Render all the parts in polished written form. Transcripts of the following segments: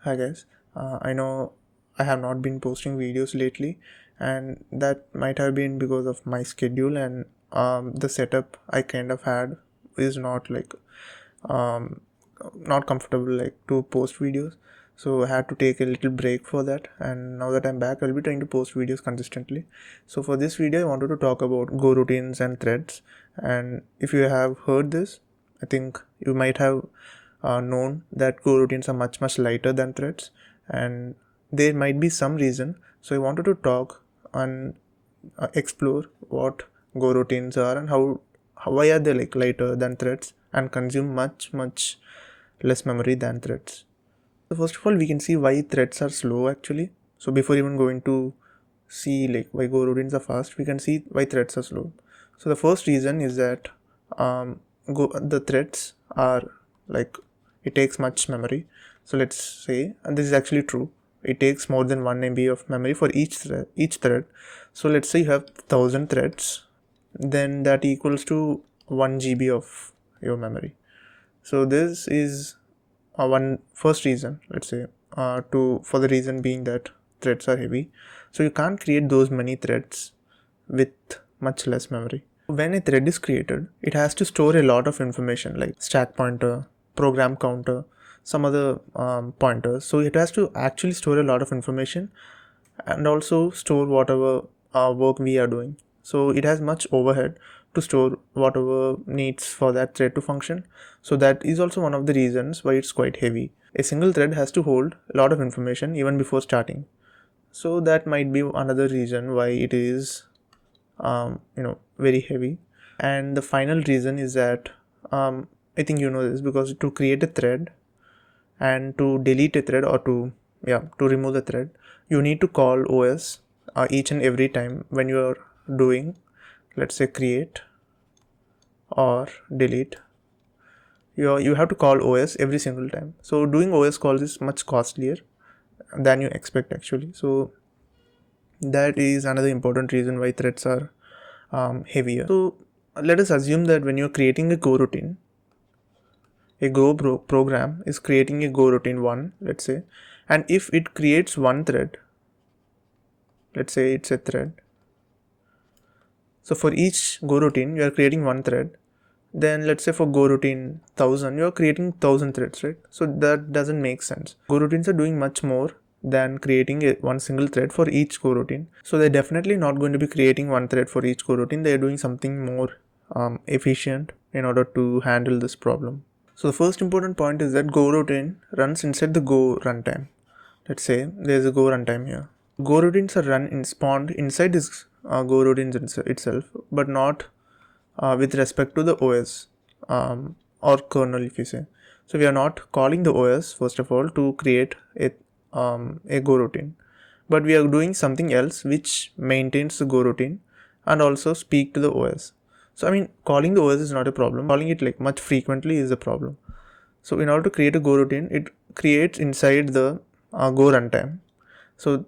Hi guys, I know I have not been posting videos lately, and that might have been because of my schedule and the setup I kind of had is not um, not comfortable to post videos. So I had to take a little break for that, and now that I'm back, I'll be trying to post videos consistently. So for this video, I wanted to talk about Go routines and threads. And if you have heard this, I think you might have known that Go routines are much lighter than threads, and there might be some reason. So I wanted to talk and explore what Go routines are and how why are they lighter than threads and consume much less memory than threads. So first of all, we can see why threads are slow actually. So before even going to see why Go routines are fast, we can see why threads are slow. So the first reason is that the threads are it takes much memory. So let's say, and this is actually true, it takes more than 1 MB of memory for each thread. So let's say you have 1000 threads, then that equals to 1 GB of your memory. So this is one first reason, let's say, for the reason being that threads are heavy. So you can't create those many threads with much less memory. When a thread is created, it has to store a lot of information like stack pointer, program counter, some other pointers. So it has to actually store a lot of information and also store whatever work we are doing. So it has much overhead to store whatever needs for that thread to function. So that is also one of the reasons why it's quite heavy. A single thread has to hold a lot of information even before starting. So that might be another reason why it is very heavy. And the final reason is that I think you know this, because to create a thread and to delete a thread or to remove the thread, you need to call OS each and every time when you are doing, let's say, create or delete. You have to call OS every single time. So doing OS calls is much costlier than you expect actually. So that is another important reason why threads are heavier. So let us assume that when you're creating a Go routine, a Go program is creating a Go routine 1, let's say, and if it creates one thread, let's say it's a thread. So for each Go routine, you are creating one thread. Then let's say for Go routine 1000, you are creating 1000 threads, right? So that doesn't make sense. Go routines are doing much more than creating one single thread for each Go routine. So they're definitely not going to be creating one thread for each Go routine. They're doing something more efficient in order to handle this problem. So the first important point is that Go routine runs inside the Go runtime. Let's say there's a Go runtime here. Go routines are spawned inside this Go routines itself, but not with respect to the OS or kernel, if you say. So we are not calling the OS first of all to create a Go routine, but we are doing something else which maintains the Go routine and also speak to the OS. So I mean, calling the OS is not a problem. Calling it much frequently is a problem. So in order to create a Go routine, it creates inside the Go runtime. So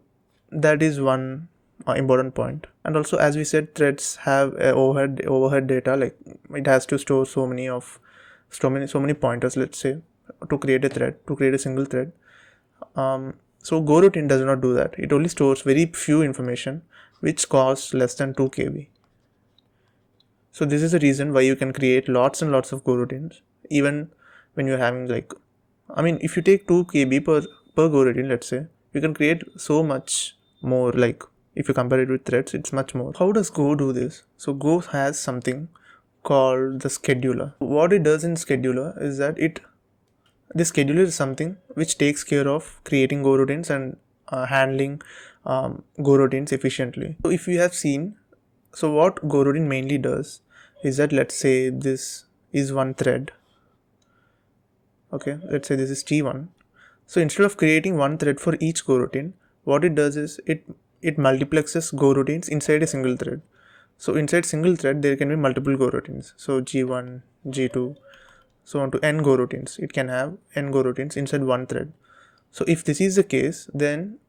that is one important point. And also, as we said, threads have overhead data. Like it has to store so many pointers, let's say, to create a single thread. So Go routine does not do that. It only stores very few information, which costs less than 2 KB. So this is the reason why you can create lots and lots of Go routines, even when you're having if you take 2 KB per Go routine, let's say, you can create so much more. Like if you compare it with threads, it's much more. How does Go do this? So Go has something called the scheduler. What it does in scheduler is that the scheduler is something which takes care of creating Go routines and handling Go routines efficiently. So if you have seen, so what Go routine mainly does is that, let's say this is one thread. Okay, let's say this is T1. So instead of creating one thread for each Go routine, what it does is it multiplexes Go routines inside a single thread. So inside single thread, there can be multiple Go routines. So G1, G2, so on to n Go routines. It can have n Go routines inside one thread. So if this is the case, then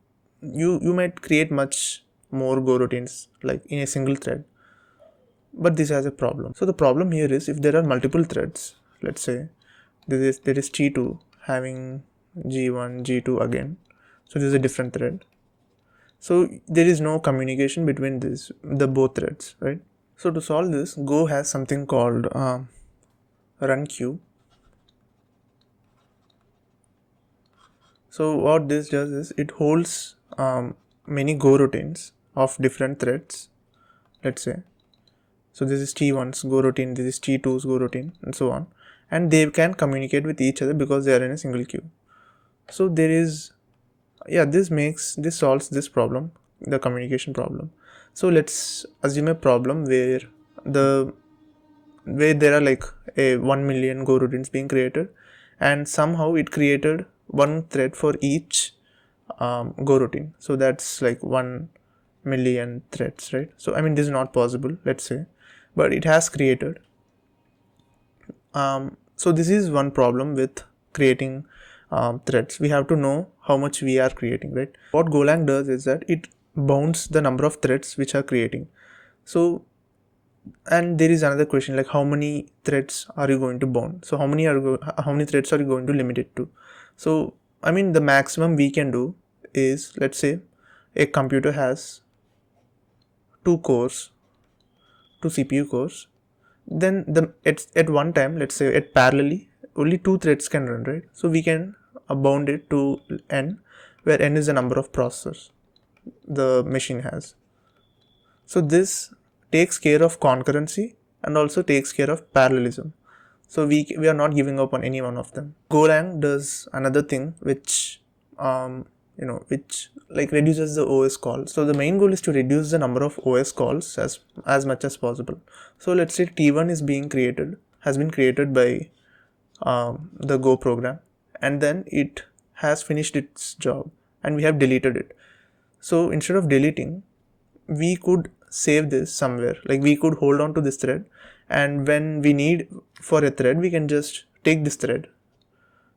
you might create much more Go routines like in a single thread. But this has a problem. So the problem here is if there are multiple threads, let's say there is T2 having G1, G2 again. So this is a different thread. So there is no communication between the both threads, right? So to solve this, Go has something called run queue. So what this does is it holds many Go routines of different threads, let's say. So this is T1's Go routine, this is T2's Go routine, and so on. And they can communicate with each other because they are in a single queue. So there is, this solves this problem, the communication problem. So let's assume a problem where there are like a 1 million Go routines being created, and somehow it created one thread for each Go routine. So that's like 1 million threads, right? So I mean, this is not possible, let's say, but it has created. So this is one problem with creating threads. We have to know how much we are creating, right? What Golang does is that it bounds the number of threads which are creating. So, and there is another question, like how many threads are you going to bound? So how many threads are you going to limit it to? So I mean, the maximum we can do is, let's say a computer has 2 CPU cores, then at one time, let's say at parallelly, only 2 threads can run, right? So we can bound it to n, where n is the number of processors the machine has. So this takes care of concurrency and also takes care of parallelism. So we are not giving up on any one of them. Golang does another thing which which like reduces the OS call. So the main goal is to reduce the number of OS calls as much as possible. So let's say T1 has been created by the Go program, and then it has finished its job and we have deleted it. So instead of deleting, we could save this somewhere, like we could hold on to this thread, and when we need for a thread, we can just take this thread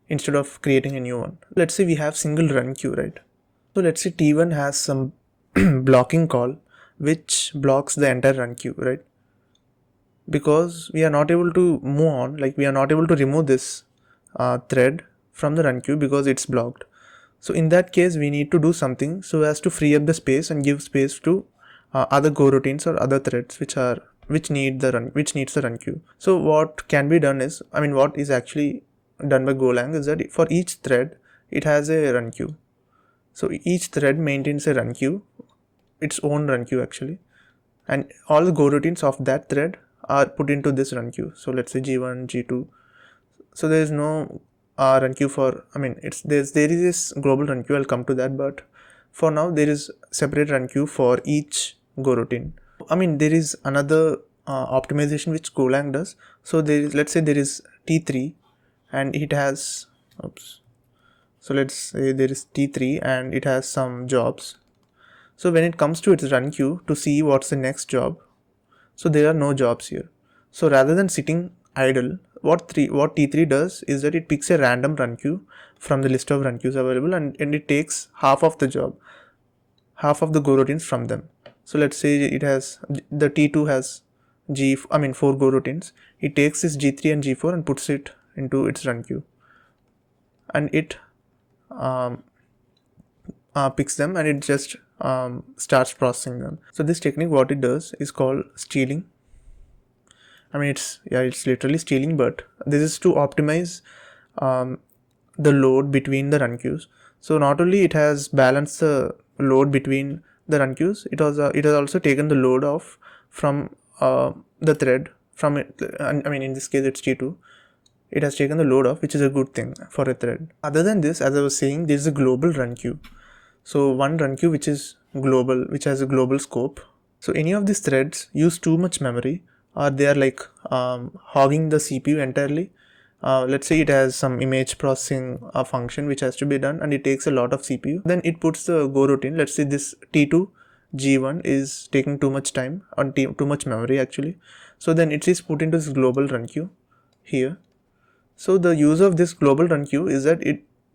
instead of creating a new one. Let's say we have single run queue, right? So let's say T1 has some blocking call which blocks the entire run queue, right? Because we are not able to move on, like we are not able to remove this thread from the run queue because it's blocked. So in that case, we need to do something so as to free up the space and give space to other Go routines or other threads which needs the run queue. So what can be done is, I mean, what is actually done by Golang is that for each thread, it has a run queue. So each thread maintains a run queue, its own run queue actually, and all the Go routines of that thread are put into this run queue. So let's say G1, G2. So there is no run queue for, I mean, there is this global run queue. I'll come to that, but for now there is separate run queue for each Go routine. I mean, there is another optimization which Golang does. So let's say there is T3 and it has, so let's say there is T3 and it has some jobs. So when it comes to its run queue to see what's the next job, so there are no jobs here. So rather than sitting idle, what T3 does is that it picks a random run queue from the list of run queues available, and it takes half of the job, half of the Go routines from them. So let's say the T2 has 4 Go routines. It takes this G3 and G4 and puts it into its run queue, and it picks them and it just starts processing them. So this technique, what it does is called stealing. I mean, it's literally stealing, but this is to optimize the load between the run queues. So not only it has balanced the load between the run queues, it has also taken the load off from the thread from it. I mean, in this case it's T2. It has taken the load off, which is a good thing for a thread. Other than this, as I was saying, there is a global run queue. So one run queue which is global, which has a global scope. So any of these threads use too much memory, or they are like hogging the CPU entirely. Let's say it has some image processing function which has to be done, and it takes a lot of CPU. Then it puts the Go routine. Let's say this T2 G1 is taking too much time and too much memory actually. So then it is put into this global run queue here. So the use of this global run queue is that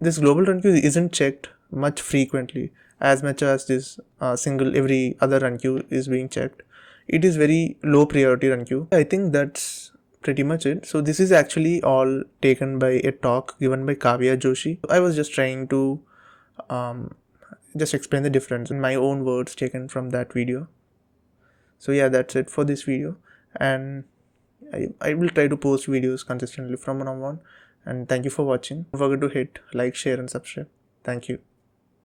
this global run queue isn't checked much frequently as much as this every other run queue is being checked. It is very low priority run queue. I think that's pretty much it. So this is actually all taken by a talk given by Kavya Joshi. I was just trying to just explain the difference in my own words taken from that video. So yeah, that's it for this video, and I will try to post videos consistently from now on. And thank you for watching. Don't forget to hit like, share and subscribe. Thank you.